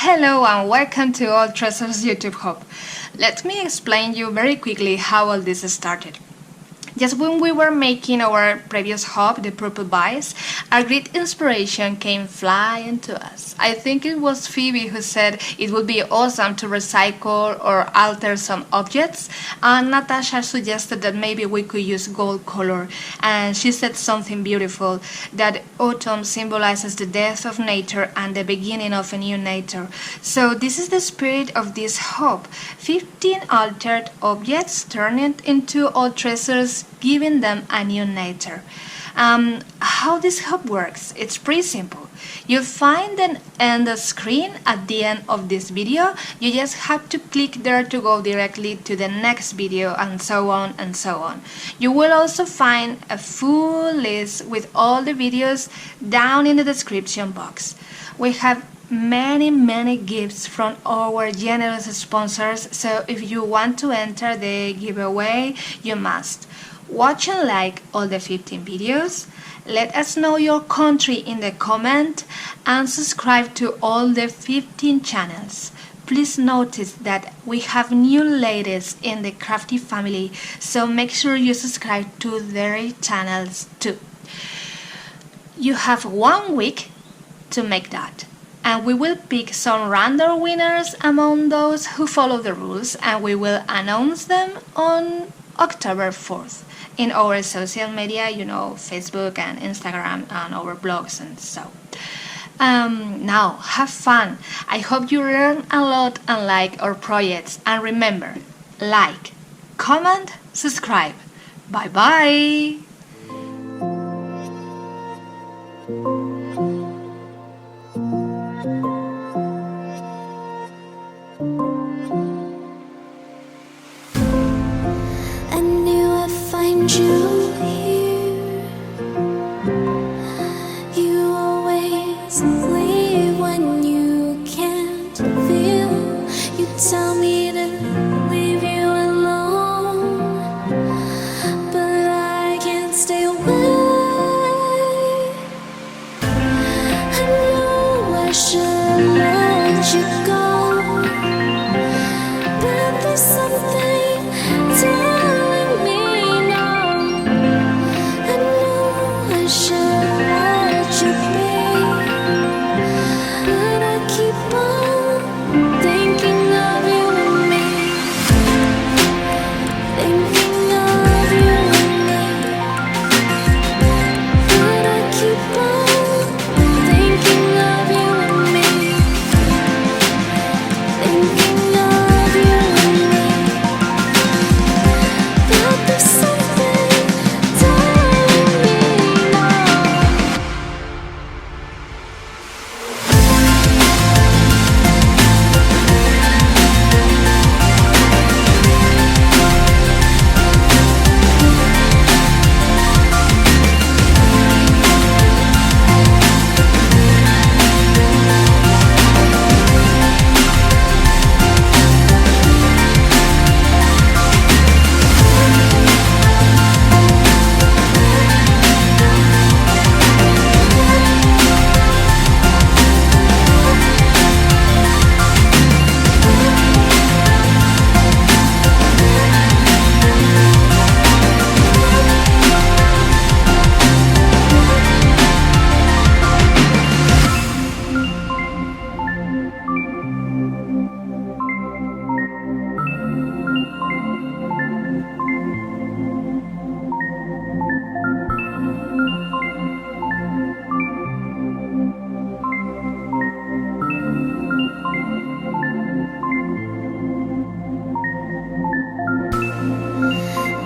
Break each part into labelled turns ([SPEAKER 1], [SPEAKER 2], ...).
[SPEAKER 1] Hello and welcome to All Treasures YouTube Hub. Let me explain you very quickly how all this started. Just when we were making our previous hub, the purple vase, a great inspiration came flying to us. I think it was Phoebe who said it would be awesome to recycle or alter some objects, and Natasha suggested that maybe we could use gold color, and she said something beautiful, that autumn symbolizes the death of nature and the beginning of a new nature. So this is the spirit of this hub, 15 altered objects turned into old treasures, giving them a new nature. How this hub works, it's pretty simple. You'll find them on the screen at the end of this video. You just have to click there to go directly to the next video, and so on and so on. You will also find a full list with all the videos down in the description box. We have many gifts from our generous sponsors, so if you want to enter the giveaway, you must watch and like all the 15 videos, let us know your country in the comment, and subscribe to all the 15 channels. Please notice that we have new ladies in the crafty family, so make sure you subscribe to their channels too. You have 1 week to make that, and we will pick some random winners among those who follow the rules, and we will announce them on October 4th in our social media, Facebook and Instagram and our blogs and so. Now, have fun. I hope you learn a lot and like our projects. And remember, like, comment, subscribe. Bye bye.
[SPEAKER 2] You here, you always leave when you can't feel. You tell me to leave you alone, but I can't stay away. I know I should let you go, but there's something telling me I should let you be, but I keep on thinking of you and me, thinking of you and me, but I keep on thinking of you and me, thinking of you and me, but there's something telling me.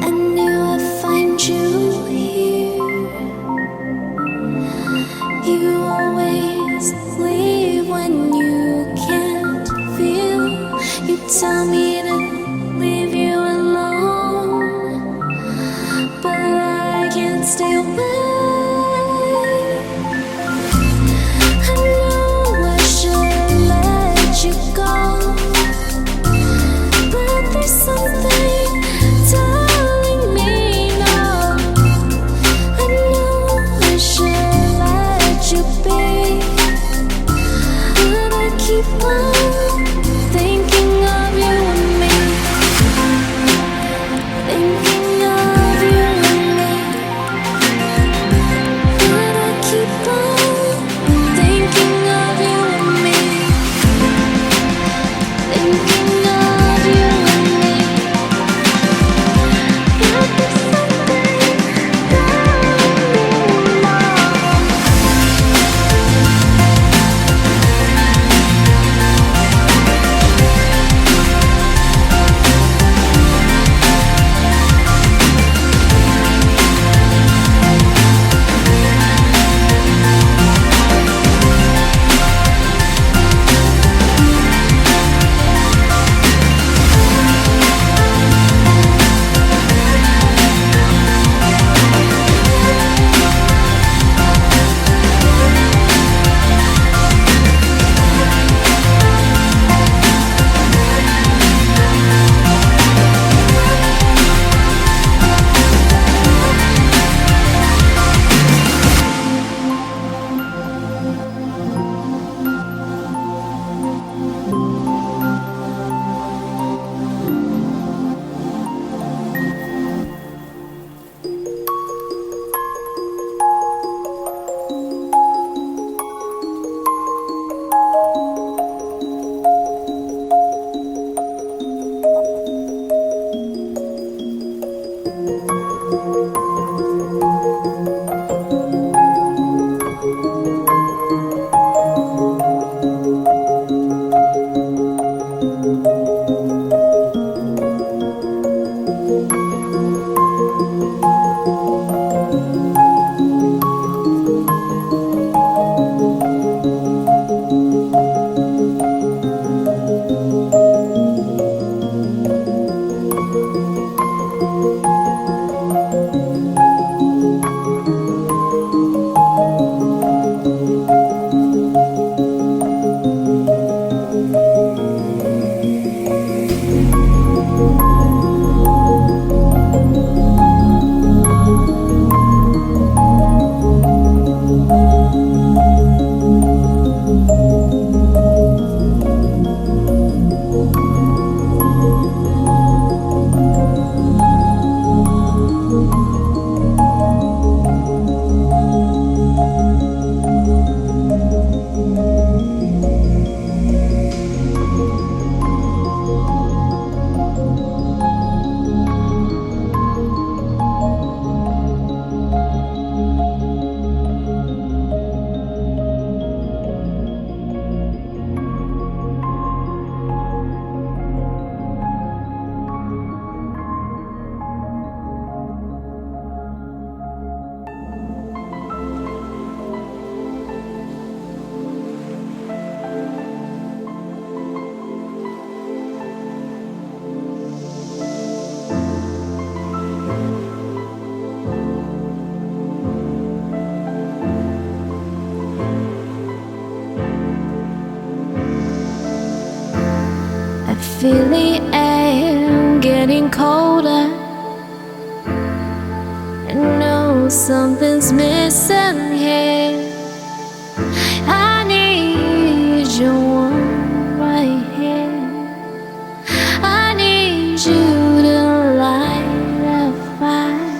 [SPEAKER 2] I knew I'd find you here. You always leave when you can't feel. You tell me to leave you alone, but I can't stay away. I know I should let you go, but there's something telling me no. I know I should let you be, but I keep keep on thinking of you and me, thinking of you and me. Gotta keep on thinking of you and me, thinking of you and me. Got this something going on. Feel the air getting colder. I know something's missing here. I need you one right here. I need you to light a fire.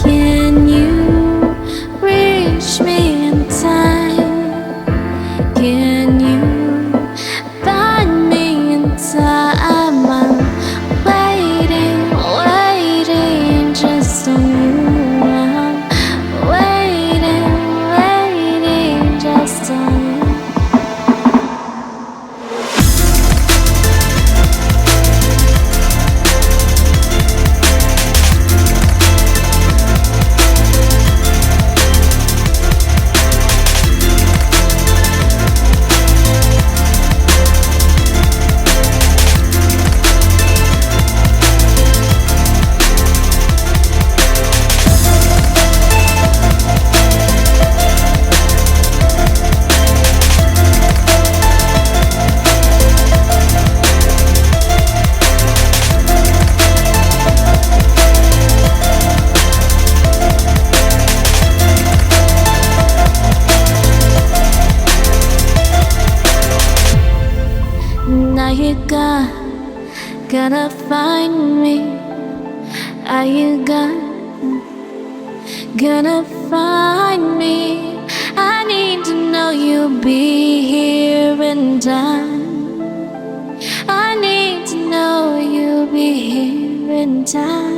[SPEAKER 2] Can you reach me in time? Can you find me in time? I'm waiting, waiting just on you. I'm waiting. Now you gonna find me. Are you gonna find me? I need to know you'll be here in time. I need to know you'll be here in time.